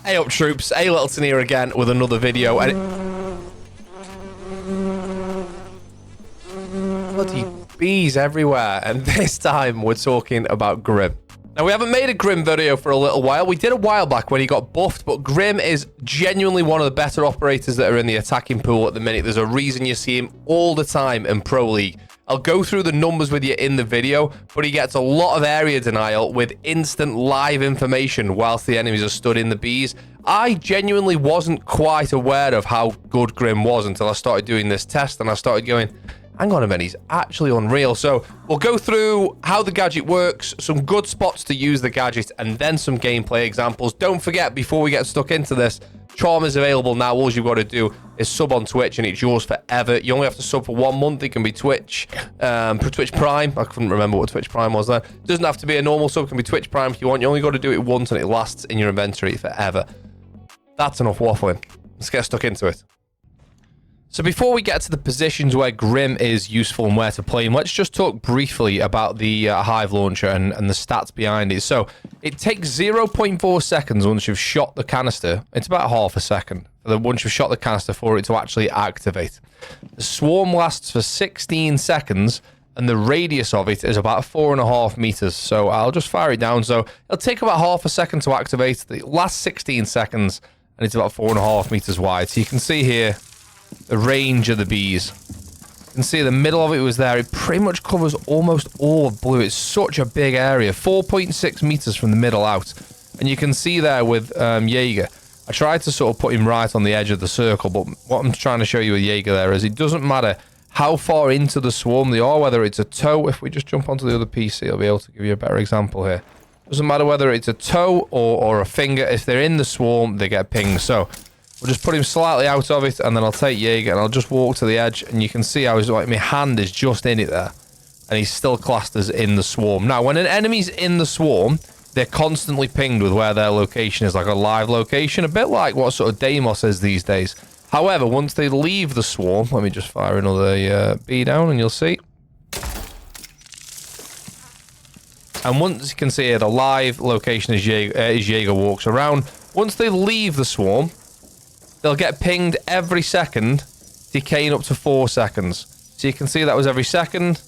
Hey up troops, A Littleton here again with another video, and bloody bees everywhere, and this time we're talking about Grim. Now, we haven't made a Grim video for a little while. We did a while back when he got buffed, but Grim is genuinely one of the better operators that are in the attacking pool at the minute. There's a reason you see him all the time in Pro League. I'll go through the numbers with you in the video, but he gets a lot of area denial with instant live information whilst the enemies are stood in the bees. I genuinely wasn't quite aware of how good Grim was until I started doing this test, and I started going, hang on a minute, he's actually unreal. So we'll go through how the gadget works, some good spots to use the gadget, and then some gameplay examples. Don't forget, before we get stuck into this, Charm is available now. All you've got to do is sub on Twitch, and it's yours forever. You only have to sub for 1 month. It can be Twitch, Twitch Prime. I couldn't remember what Twitch Prime was there. It doesn't have to be a normal sub. It can be Twitch Prime if you want. You only got to do it once, and it lasts in your inventory forever. That's enough waffling. Let's get stuck into it. So before we get to the positions where Grim is useful and where to play him, let's just talk briefly about the Hive launcher and the stats behind it. So it takes 0.4 seconds once you've shot the canister. It's about half a second once you've shot the canister for it to actually activate. The swarm lasts for 16 seconds, and the radius of it is about 4.5 meters. So I'll just fire it down. So it'll take about half a second to activate. The last 16 seconds, and it's about 4.5 meters wide. So you can see here the range of the bees. You can see the middle of it was there. It pretty much covers almost all of blue. It's such a big area, 4.6 meters from the middle out. And you can see there with Jaeger, I tried to sort of put him right on the edge of the circle, but what I'm trying to show you with Jaeger there is it doesn't matter how far into the swarm they are, whether it's a toe. If we just jump onto the other PC, I'll be able to give you a better example here. Doesn't matter whether it's a toe or a finger. If they're in the swarm, they get pinged. So we'll just put him slightly out of it, and then I'll take Jaeger and I'll just walk to the edge, and you can see how his, like, my hand is just in it there, and he's still classed as in the swarm. Now, when an enemy's in the swarm, they're constantly pinged with where their location is, like a live location, a bit like what sort of Deimos is these days. However, once they leave the swarm, let me just fire another bee down, and you'll see. And once you can see here, the live location as Jaeger walks around. Once they leave the swarm, they'll get pinged every second, decaying up to 4 seconds. So you can see that was every second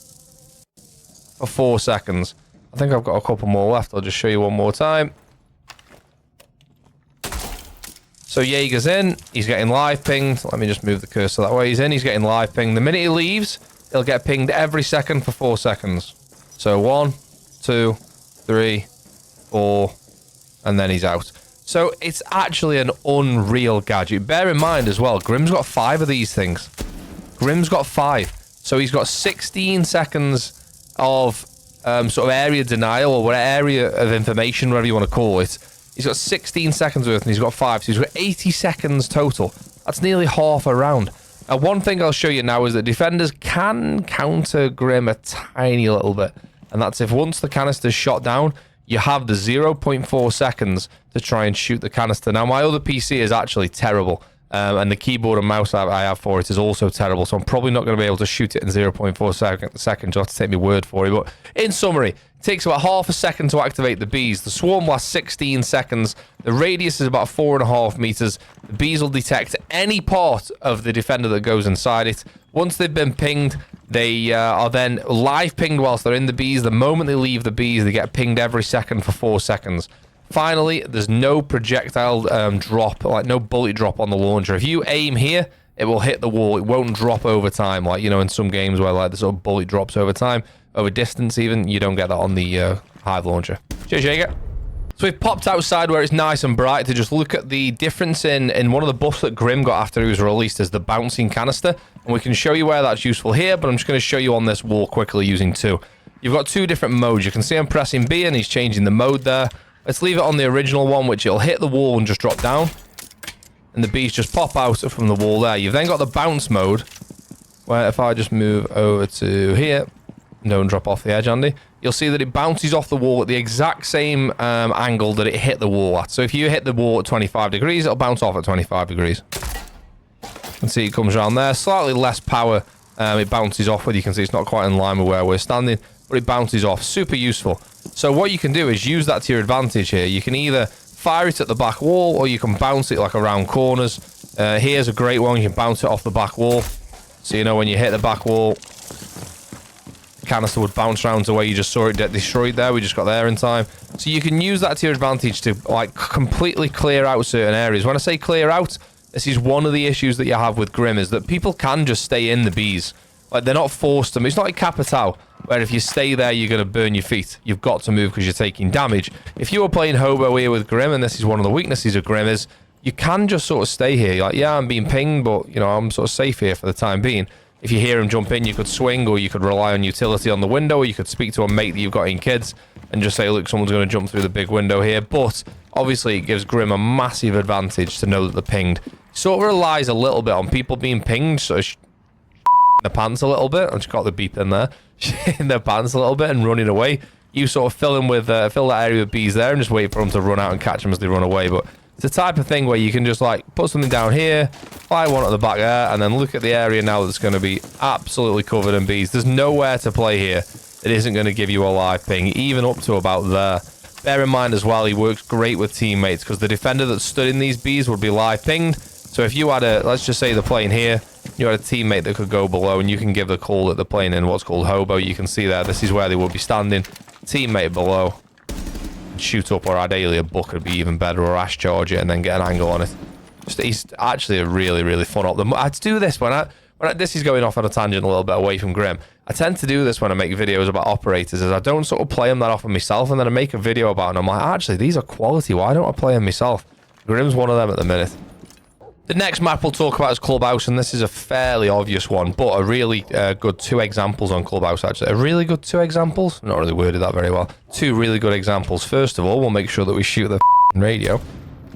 for 4 seconds. I think I've got a couple more left. I'll just show you one more time. So Jaeger's in. He's getting live pinged. Let me just move the cursor that way. He's in. He's getting live pinged. The minute he leaves, he'll get pinged every second for 4 seconds. So 1, 2, 3, 4, and then he's out. So it's actually an unreal gadget. Bear in mind as well, Grim's got 5 of these things. Grim's got 5. So he's got 16 seconds of sort of area denial, or what area of information, whatever you want to call it. He's got 16 seconds worth, and he's got 5. So he's got 80 seconds total. That's nearly half a round. One thing I'll show you now is that defenders can counter Grim a tiny little bit. And that's if once the canister's shot down, you have the 0.4 seconds to try and shoot the canister. Now, my other PC is actually terrible, and the keyboard and mouse I have for it is also terrible, so I'm probably not going to be able to shoot it in 0.4 seconds. You'll have to take my word for it. But in summary, it takes about half a second to activate the bees. The swarm lasts 16 seconds. The radius is about 4.5 meters. The bees will detect any part of the defender that goes inside it. Once they've been pinged, they are then live pinged whilst they're in the bees. The moment they leave the bees, they get pinged every second for 4 seconds. Finally, there's no projectile drop, like no bullet drop on the launcher. If you aim here, it will hit the wall. It won't drop over time, like, you know, in some games where like the sort of bullet drops over time, over distance even. You don't get that on the Hive launcher. Cheers, Jaeger. So we've popped outside where it's nice and bright to just look at the difference in one of the buffs that Grim got after he was released is the bouncing canister. And we can show you where that's useful here, but I'm just going to show you on this wall quickly using 2. You've got 2 different modes. You can see I'm pressing B and he's changing the mode there. Let's leave it on the original one, which it'll hit the wall and just drop down. And the bees just pop out from the wall there. You've then got the bounce mode, where if I just move over to here, don't drop off the edge, Andy, you'll see that it bounces off the wall at the exact same angle that it hit the wall at. So if you hit the wall at 25 degrees, it'll bounce off at 25 degrees. You can see it comes around there. Slightly less power it bounces off with. You can see it's not quite in line with where we're standing, but it bounces off. Super useful. So what you can do is use that to your advantage here. You can either fire it at the back wall, or you can bounce it like around corners. Here's a great one. You can bounce it off the back wall. So, you know, when you hit the back wall, the canister would bounce around to where you just saw it get destroyed there. We just got there in time. So you can use that to your advantage to, like, completely clear out certain areas. When I say clear out, this is one of the issues that you have with Grim, is that people can just stay in the bees. Like, they're not forced to move. It's not like Capitao, where if you stay there, you're going to burn your feet. You've got to move because you're taking damage. If you were playing Hobo here with Grim, and this is one of the weaknesses of Grim, is you can just sort of stay here. You're like, yeah, I'm being pinged, but, you know, I'm sort of safe here for the time being. If you hear him jump in, you could swing, or you could rely on utility on the window, or you could speak to a mate that you've got in kids and just say, look, someone's going to jump through the big window here. But obviously, it gives Grim a massive advantage to know that they're pinged. Sort of relies a little bit on people being pinged, so in the pants a little bit. I just got the beep in there. In their pants a little bit and running away. You sort of fill that area with bees there and just wait for them to run out and catch them as they run away. But it's the type of thing where you can just, like, put something down here, fire one at the back there, and then look at the area now that's going to be absolutely covered in bees. There's nowhere to play here that isn't going to give you a live ping, even up to about there. Bear in mind as well, he works great with teammates, because the defender that stood in these bees would be live pinged. So if you had let's just say they're playing here, you had a teammate that could go below, and you can give the call that they're playing in what's called Hobo. You can see there, this is where they would be standing. Teammate below. Shoot up, or ideally a buck would be even better, or ash charge it and then get an angle on it. He's actually a really, really fun op. I'd do this when this is going off on a tangent a little bit away from Grim. I tend to do this when I make videos about operators, as I don't sort of play them that often myself, and then I make a video about them. I'm like, actually, these are quality. Why don't I play them myself? Grim's one of them at the minute. The next map we'll talk about is Clubhouse, and this is a fairly obvious one, but a really good 2 examples on Clubhouse, actually. A really good 2 examples? Not really worded that very well. 2 really good examples. First of all, we'll make sure that we shoot the radio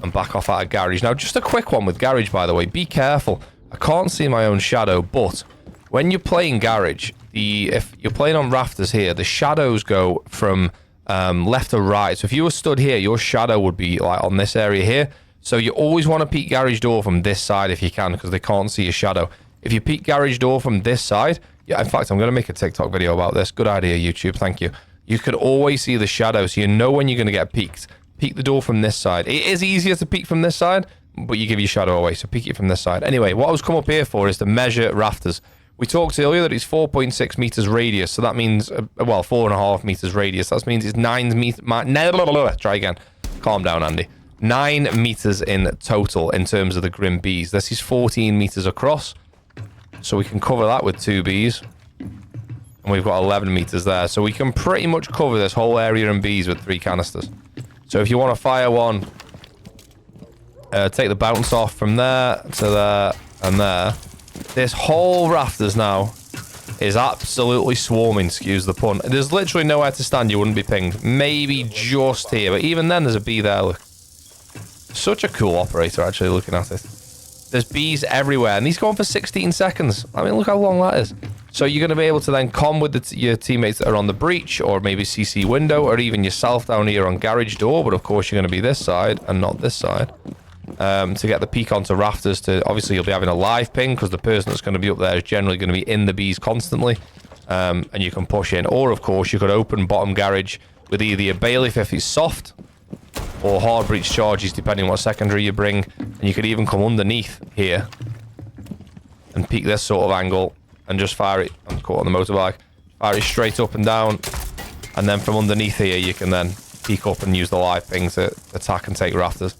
and back off out of garage. Now, just a quick one with garage, by the way. Be careful. I can't see my own shadow, but when you're playing garage, if you're playing on rafters here, the shadows go from left to right. So if you were stood here, your shadow would be like on this area here. So you always want to peek garage door from this side if you can, because they can't see your shadow. If you peek garage door from this side, yeah, in fact, I'm going to make a TikTok video about this. Good idea, YouTube. Thank you. You could always see the shadow, so you know when you're going to get peeked. Peek the door from this side. It is easier to peek from this side, but you give your shadow away, so peek it from this side. Anyway, what I was come up here for is to measure rafters. We talked earlier that it's 4.6 meters radius, so that means, well, 4.5 meters radius. That means it's 9 meters. Try again. Calm down, Andy. 9 meters in total in terms of the Grim bees. This is 14 meters across, so we can cover that with 2 bees, and we've got 11 meters there, so we can pretty much cover this whole area in bees with 3 canisters. So if you want to fire one, take the bounce off from there to there and there, this whole rafters now is absolutely swarming, excuse the pun. There's literally nowhere to stand. You wouldn't be pinged. Maybe just here, but even then there's a bee there. Look. Such a cool operator, actually, looking at it. There's bees everywhere, and these go on for 16 seconds. I mean, look how long that is. So you're going to be able to then com with your teammates that are on the breach, or maybe CC window, or even yourself down here on garage door, but of course you're going to be this side and not this side. To get the peek onto rafters, obviously you'll be having a live ping, because the person that's going to be up there is generally going to be in the bees constantly, and you can push in. Or, of course, you could open bottom garage with either your bailiff if it's soft, or hard breach charges, depending on what secondary you bring. And you could even come underneath here and peek this sort of angle and just fire it. I'm caught on the motorbike. Fire it straight up and down, and then from underneath here you can then peek up and use the live ping to attack and take rafters.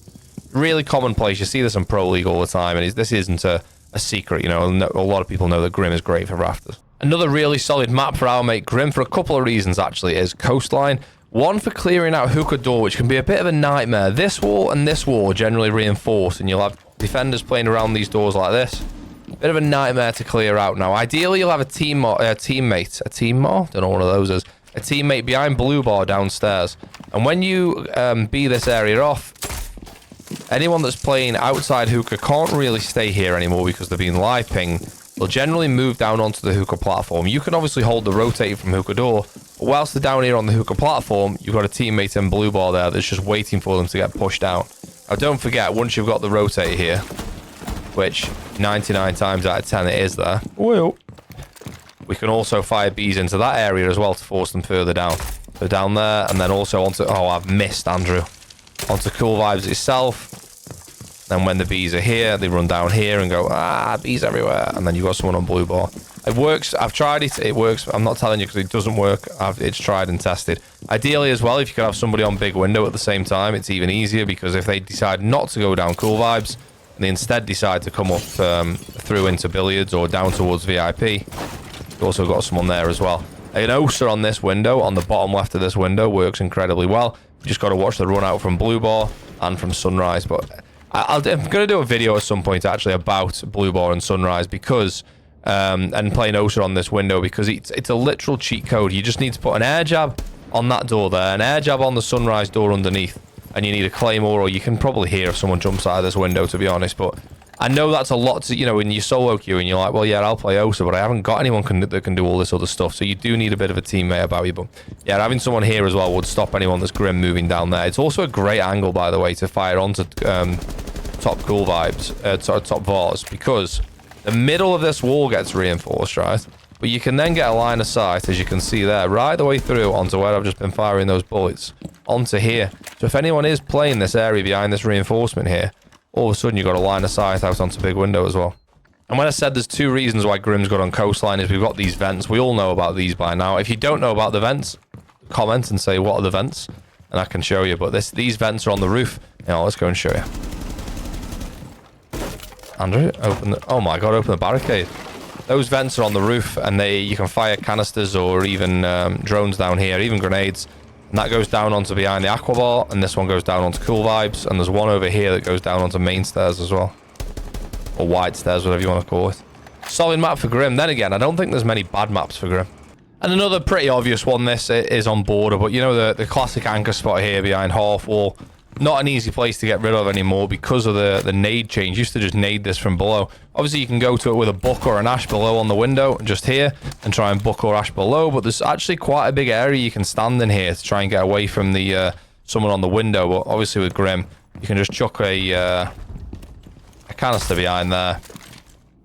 Really commonplace. You see this in Pro League all the time, and this isn't a secret. You know, a lot of people know that Grim is great for rafters. Another really solid map for our mate Grim, for a couple of reasons actually, is Coastline. One, for clearing out Hookah door, which can be a bit of a nightmare. This wall and this wall are generally reinforced, and you'll have defenders playing around these doors like this. Bit of a nightmare to clear out. Now, ideally, you'll have a teammate. A team more? Don't know what one of those is. A teammate behind blue bar downstairs. And when you bee this area off, anyone that's playing outside Hookah can't really stay here anymore because they're being live pinged. They'll generally move down onto the Hookah platform. You can obviously hold the rotate from Hookah door, but whilst they're down here on the Hookah platform, you've got a teammate in blue bar there that's just waiting for them to get pushed out. Now, don't forget, once you've got the rotate here, which 99 times out of 10 it is there, well, we can also fire bees into that area as well to force them further down. So down there, and then also onto... Oh, I've missed, Andrew. onto Cool Vibes itself. Then when the bees are here, they run down here and go, bees everywhere. And then you've got someone on blue bar. It works. I've tried it. It works. I'm not telling you because it doesn't work. It's tried and tested. Ideally as well, if you could have somebody on big window at the same time, it's even easier because if they decide not to go down Cool Vibes and they instead decide to come up through into billiards or down towards VIP, you've also got someone there as well. An OSA on this window, on the bottom left of this window, works incredibly well. You just got to watch the run out from blue bar and from sunrise. But I'm going to do a video at some point actually about blue bar and sunrise because and playing OSA on this window because it's a literal cheat code. You just need to put an air jab on that door there, an air jab on the sunrise door underneath, and you need a claymore, or you can probably hear if someone jumps out of this window, to be honest. But I know that's a lot to, you know, in your solo queue, and you're like, well, yeah, I'll play OSA, but I haven't got anyone that can do all this other stuff. So you do need a bit of a teammate about you. But yeah, having someone here as well would stop anyone that's Grim moving down there. It's also a great angle, by the way, to fire onto top Cool Vibes, top Vars, because the middle of this wall gets reinforced, right? But you can then get a line of sight, as you can see there, right the way through onto where I've just been firing those bullets, onto here. So if anyone is playing this area behind this reinforcement here, all of a sudden you've got a line of sight out onto big window as well. And when I said there's two reasons why Grim's good on coastline is we've got these vents. We all know about these by now. If you don't know about the vents, comment and say what are the vents, and I can show you. But these vents are on the roof. Now let's go and show you. Andrew, open the... Oh my god, open the barricade. Those vents are on the roof, and you can fire canisters or even drones down here, even grenades. And that goes down onto behind the aqua bar, and this one goes down onto Cool Vibes, and there's one over here that goes down onto main stairs as well. Or wide stairs, whatever you want to call it. Solid map for Grim. Then again, I don't think there's many bad maps for Grim. And another pretty obvious one, this is on border, but you know the classic anchor spot here behind Halfwall. Not an easy place to get rid of anymore because of the nade change. Used to just nade this from below. Obviously, you can go to it with a buck or an ash below on the window, just here, and try and buck or ash below. But there's actually quite a big area you can stand in here to try and get away from the someone on the window. But obviously with Grim, you can just chuck a canister behind there.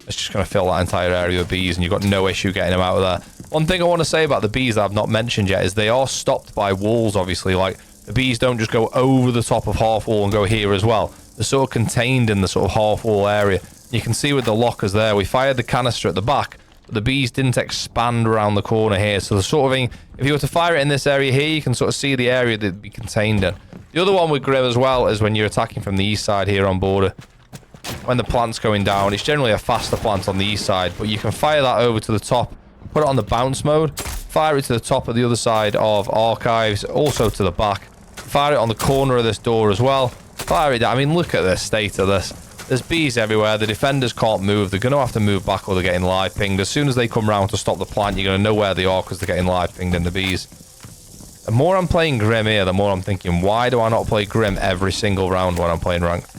It's just going to fill that entire area with bees, and you've got no issue getting them out of there. One thing I want to say about the bees that I've not mentioned yet is they are stopped by walls, obviously. Like, the bees don't just go over the top of Halfwall and go here as well. They're sort of contained in the sort of Halfwall area. You can see with the lockers there, we fired the canister at the back, but the bees didn't expand around the corner here. So the sort of thing, if you were to fire it in this area here, you can sort of see the area that it'd be contained in. The other one with Grim as well is when you're attacking from the east side here on border. When the plant's going down, it's generally a faster plant on the east side, but you can fire that over to the top, put it on the bounce mode, fire it to the top of the other side of archives, also to the back. Fire it on the corner of this door as well. Fire it down. I mean, look at the state of this. There's bees everywhere. The defenders can't move. They're going to have to move back or they're getting live pinged. As soon as they come round to stop the plant, you're going to know where they are because they're getting live pinged in the bees. The more I'm playing Grim here, the more I'm thinking, why do I not play Grim every single round when I'm playing ranked?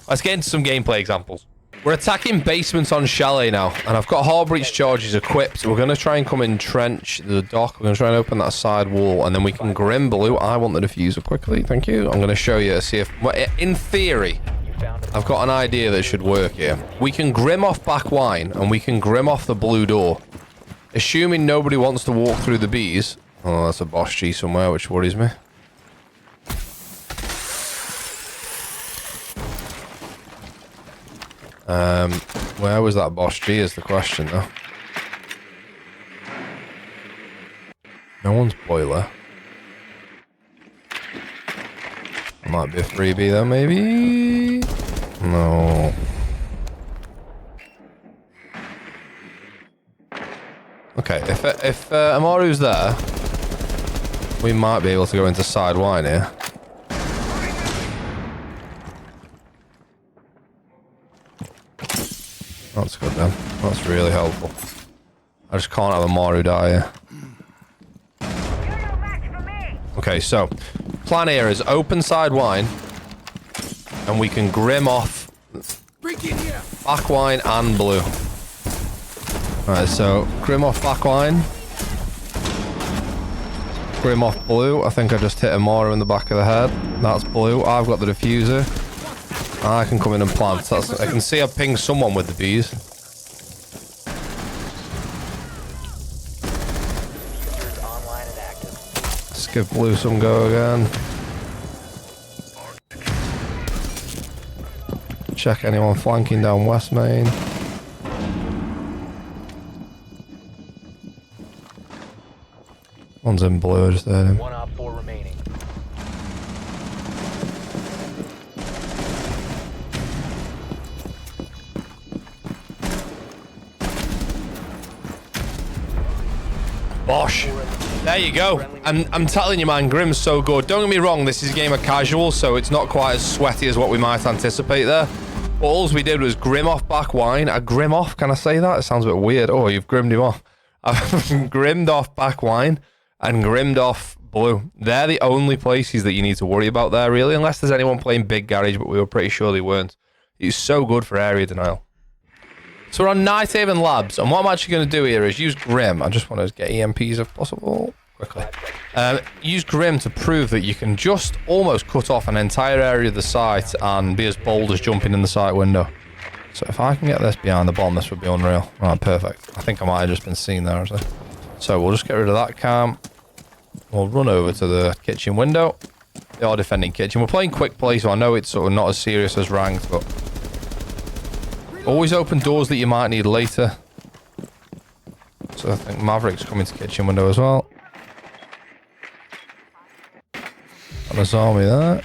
Let's get into some gameplay examples. We're attacking basements on Chalet now, and I've got hard breach charges equipped. We're going to try and come in trench the dock. We're going to try and open that side wall, and then we can Grim blue. I want the diffuser quickly, thank you. I'm going to show you, see if, well, in theory, I've got an idea that should work here. We can Grim off back wine, and we can Grim off the blue door. Assuming nobody wants to walk through the bees. Oh, that's a Boss G somewhere, which worries me. Where was that Boss G is the question though. No one's boiler. Might be a freebie though, maybe? No. Okay, if Amaru's there, we might be able to go into side wine here. That's good then. That's really helpful. I just can't have a Maru die here. Okay, so plan here is open side wine, and we can Grim off back wine and blue. Alright, so Grim off back wine, Grim off blue. I think I just hit a Maru in the back of the head. That's blue. I've got the diffuser. I can come in and plant. I can see I pinged someone with the bees. Let's give blue some go again. Check anyone flanking down West Main. One's in blue, just heard him. 1 op 4 remaining. Bosh. There you go. I'm telling you, man, Grim's so good. Don't get me wrong, this is a game of casual, so it's not quite as sweaty as what we might anticipate there. But all we did was grim off back wine. A grim off, can I say that? It sounds a bit weird. Oh, you've grimmed him off. I've grimmed off back wine and grimmed off blue. They're the only places that you need to worry about there, really, unless there's anyone playing big garage, but we were pretty sure they weren't. It's so good for area denial. So we're on Nighthaven Labs, and what I'm actually going to do here is use Grim. I just want to get EMPs if possible, quickly. Use Grim to prove that you can just almost cut off an entire area of the site and be as bold as jumping in the site window. So if I can get this behind the bomb, this would be unreal. Right, perfect. I think I might have just been seen there, actually. So we'll just get rid of that cam. We'll run over to the kitchen window. They are defending kitchen. We're playing quick play, so I know it's sort of not as serious as ranked, but always open doors that you might need later. So I think Maverick's coming to kitchen window as well. And there's army there.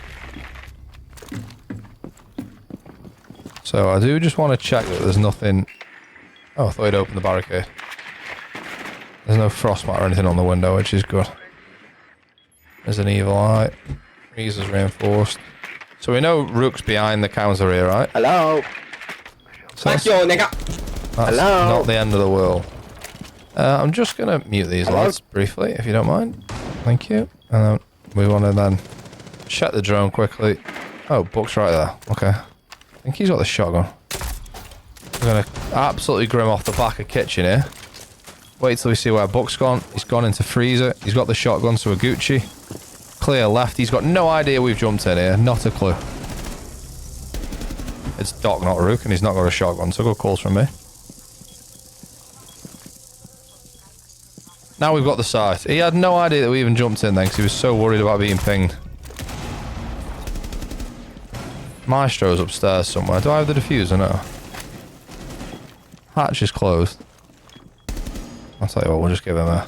So I do just want to check that there's nothing... Oh, I thought he'd opened the barricade. There's no frost mat or anything on the window, which is good. There's an evil eye. Freezer's reinforced. So we know Rook's behind the counter here, right? Hello. So that's not the end of the world. I'm just going to mute these lads briefly, if you don't mind. Thank you. And then we want to then check the drone quickly. Oh, Buck's right there. Okay. I think he's got the shotgun. We're going to absolutely grim off the back of kitchen here. Wait till we see where Buck's gone. He's gone into freezer. He's got the shotgun, so we're Gucci. Clear left. He's got no idea we've jumped in here. Not a clue. It's Doc, not Rook, and he's not got a shotgun, so good calls from me. Now we've got the site. He had no idea that we even jumped in then, because he was so worried about being pinged. Maestro's upstairs somewhere. Do I have the diffuser? No. Hatch is closed. I'll tell you what, we'll just give him a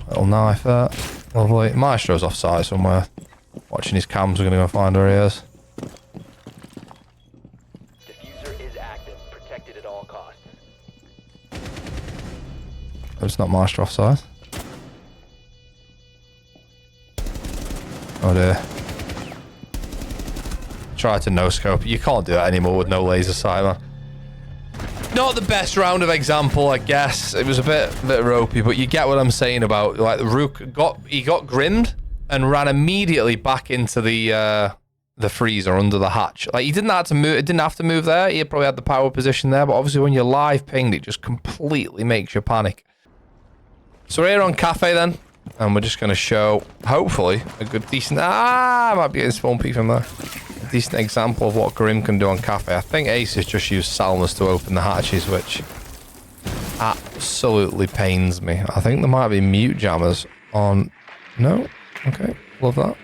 little knife there. Lovely. Maestro's offside somewhere. Watching his cams, we're going to go find where he is. It's not Maestro offside. Oh dear. Try to no-scope. You can't do that anymore with no laser sight, man. Not the best round of example, I guess. It was a bit ropey, but you get what I'm saying about, like, the Rook got grimmed and ran immediately back into the freezer under the hatch. Like, he didn't have to move. It didn't have to move there. He probably had the power position there, but obviously when you're live pinged, it just completely makes you panic. So we're here on Cafe then, and we're just going to show, hopefully, a good, decent... I might be getting spawn peek from there. A decent example of what Grim can do on Cafe. I think Ace has just used Salmas to open the hatches, which absolutely pains me. I think there might be mute jammers on... No? Okay, love that.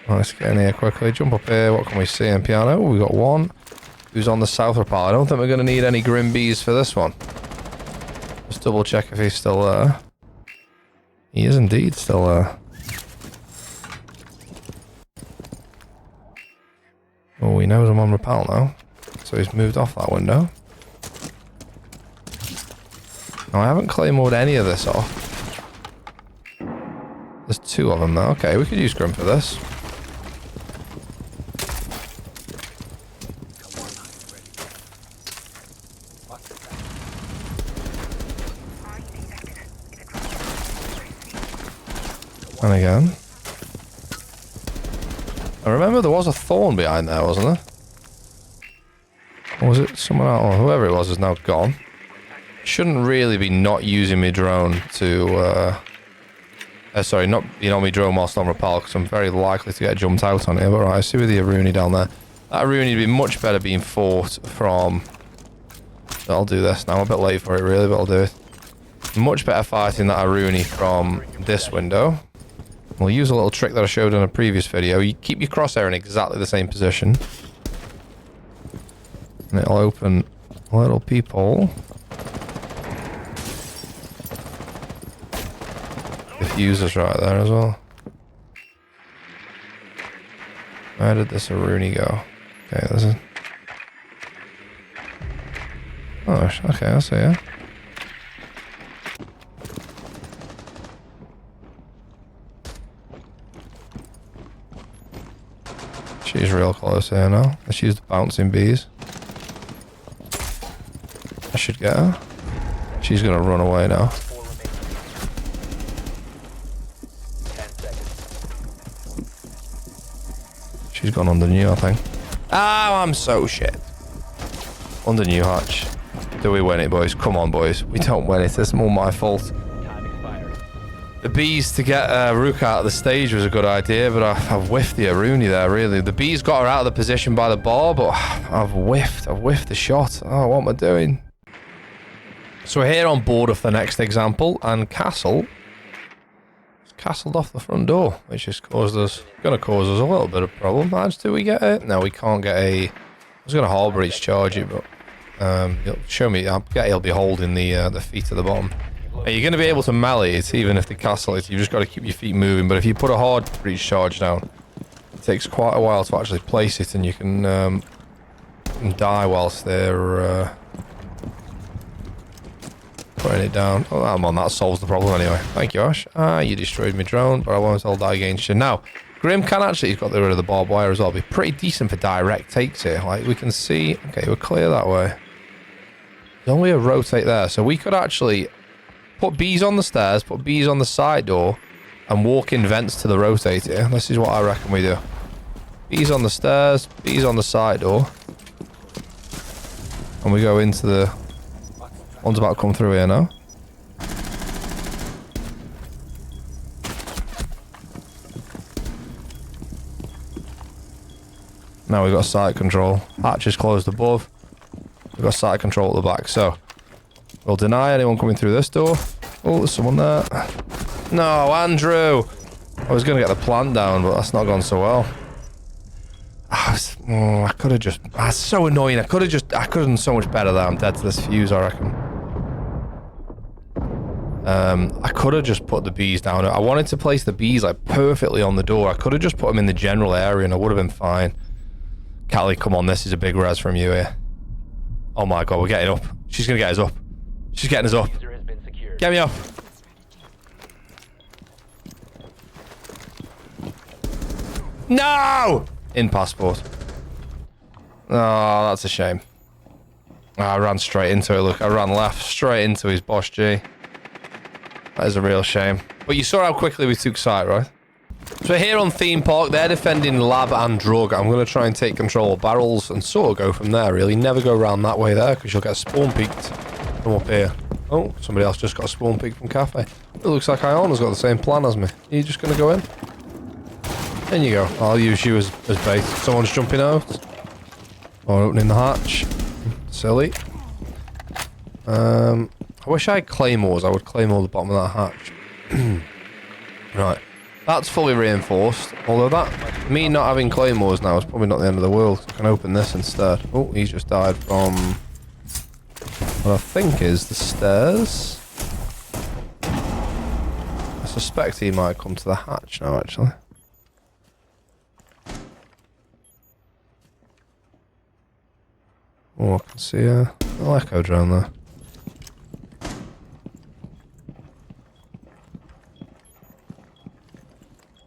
Right, let's get in here quickly. Jump up here. What can we see in piano? We got one who's on the south repel. I don't think we're going to need any Grim Bees for this one. Just double check if he's still there. He is indeed still there. Oh, he knows I'm on rappel now. So he's moved off that window. No, I haven't claymored any of this off. There's two of them now. Okay, we could use Grim for this. And again. I remember there was a thorn behind there, wasn't there? Or was it someone else? Or whoever it was is now gone. Shouldn't really be not using my drone to... sorry, not being on my drone whilst on rappel, because I'm very likely to get jumped out on here. But right, I see with the Aruni down there. That Aruni would be much better being fought from... I'll do this now. I'm a bit late for it, really, but I'll do it. Much better fighting that Aruni from this window. We'll use a little trick that I showed in a previous video. You keep your crosshair in exactly the same position. And it'll open a little peephole. Diffuser's right there as well. Where did this Aruni go? Okay, this is... Oh, okay, I see ya. She's real close here now. Let's use the bouncing bees. I should get her. She's gonna run away now. She's gone under new, I think. Oh, I'm so shit. Under new hatch. Do we win it, boys? Come on, boys. We don't win it. It's more my fault. The bees to get Rook out of the stage was a good idea, but I've whiffed the Aruni there, really. The bees got her out of the position by the bar, but I've whiffed the shot. Oh, what am I doing? So we're here on board of the next example, and Castle has castled off the front door, which is gonna cause us a little bit of problem. Do we get it? No, we can't get a... I was gonna harbor breach charge it, but he'll show me. I bet he'll be holding the feet at the bottom. Now, you're gonna be able to melee it even if they castle it. You've just got to keep your feet moving. But if you put a hard breach charge down, it takes quite a while to actually place it, and you can die whilst they're putting it down. Oh, I'm on. That solves the problem anyway. Thank you, Ash. Ah, you destroyed my drone, but I won't all die against you. Now, Grim can actually, he's got rid of the barbed wire as well. Be pretty decent for direct takes here. Like, we can see, okay, we're clear that way. There's only a rotate there, so we could actually put bees on the stairs, put bees on the side door, and walk in vents to the rotate here. This is what I reckon we do. Bees on the stairs, bees on the side door. And we go into the... One's about to come through here now. Now we've got side control. Hatch is closed above. We've got side control at the back, so we'll deny anyone coming through this door. Oh, there's someone there. No, Andrew! I was going to get the plant down, but that's not gone so well. I could have just... That's so annoying. I could have done so much better there. I'm dead to this fuse, I reckon. I could have just put the bees down. I wanted to place the bees, like, perfectly on the door. I could have just put them in the general area, and I would have been fine. Callie, come on. This is a big res from you here. Oh my god, we're getting up. She's going to get us up. She's getting us up. Get me up. No! In passport. Oh, that's a shame. Oh, I ran straight into it. Look, I ran left, straight into his boss G. That is a real shame. But you saw how quickly we took sight, right? So here on Theme Park, they're defending lab and drug. I'm going to try and take control of barrels and sort of go from there, really. Never go around that way there, because you'll get spawn peeked from up here. Oh, somebody else just got a spawn peek from Cafe. It looks like Iona's got the same plan as me. Are you just going to go in? In you go. I'll use you as bait. Someone's jumping out. Or opening the hatch. Silly. I wish I had claymores. I would claymore the bottom of that hatch. Right. That's fully reinforced. Although that... Me not having claymores now is probably not the end of the world. I can open this instead. Oh, he's just died from... what I think is the stairs. I suspect he might come to the hatch now, actually. Oh, I can see a little echo drone there.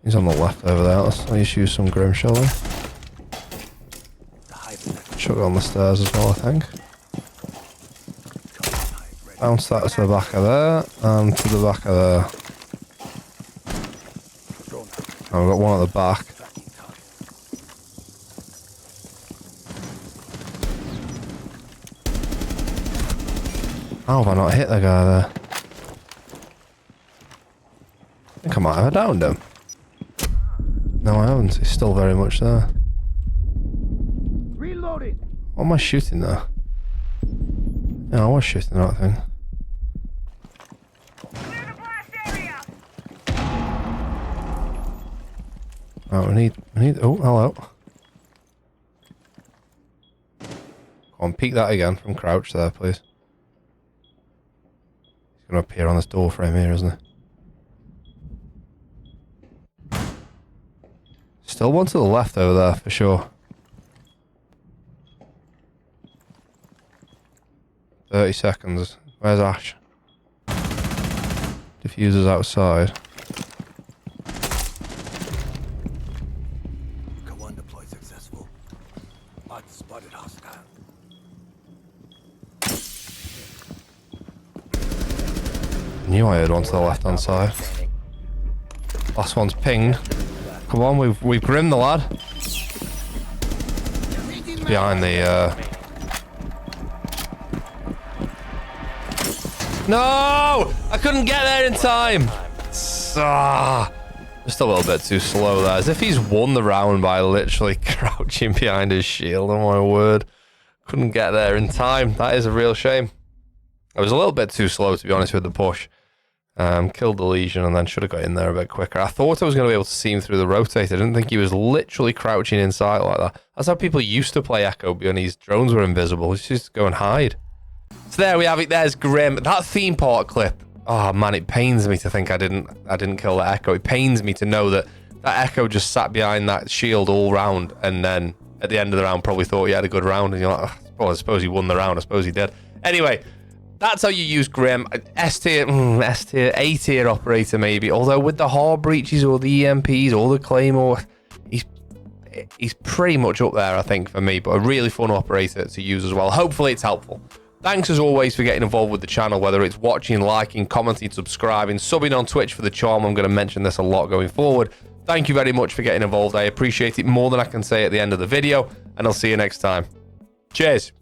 He's on the left over there. Let's just use some Grim, shall we? Chuck it on the stairs as well, I think. Bounce that to the back of there, and to the back of there. And we've got one at the back. How have I not hit the guy there? I think I might have downed him. No, I haven't. He's still very much there. Reloading. What am I shooting there? Yeah, I was shooting that thing. Oh, we need, oh, hello. Go on, peek that again from crouch there, please. He's going to appear on this door frame here, isn't he? Still one to the left over there, for sure. 30 seconds. Where's Ash? Diffuser's outside. Kawan deployed successful. Bot spotted hostile. Knew I heard one to the left hand side. Last one's pinged. Come on, we've grimmed the lad. Behind the No! I couldn't get there in time. Just a little bit too slow there. As if he's won the round by literally crouching behind his shield. Oh my word. Couldn't get there in time. That is a real shame. I was a little bit too slow, to be honest, with the push. Killed the Legion and then should have got in there a bit quicker. I thought I was going to be able to see him through the rotate. I didn't think he was literally crouching inside like that. That's how people used to play Echo, when his drones were invisible. He's just go and hide. So there we have it. There's Grim. That theme park clip. Oh man, it pains me to think I didn't kill that Echo. It pains me to know that that Echo just sat behind that shield all round, and then at the end of the round probably thought he had a good round, and you're like, oh, I suppose he won the round. I suppose he did. Anyway, that's how you use Grim. S tier, A tier operator maybe. Although with the hard breaches or the EMPs or the Claymore, he's pretty much up there, I think, for me. But a really fun operator to use as well. Hopefully it's helpful. Thanks as always for getting involved with the channel, whether it's watching, liking, commenting, subscribing, subbing on Twitch for the charm. I'm going to mention this a lot going forward. Thank you very much for getting involved. I appreciate it more than I can say at the end of the video, and I'll see you next time. Cheers.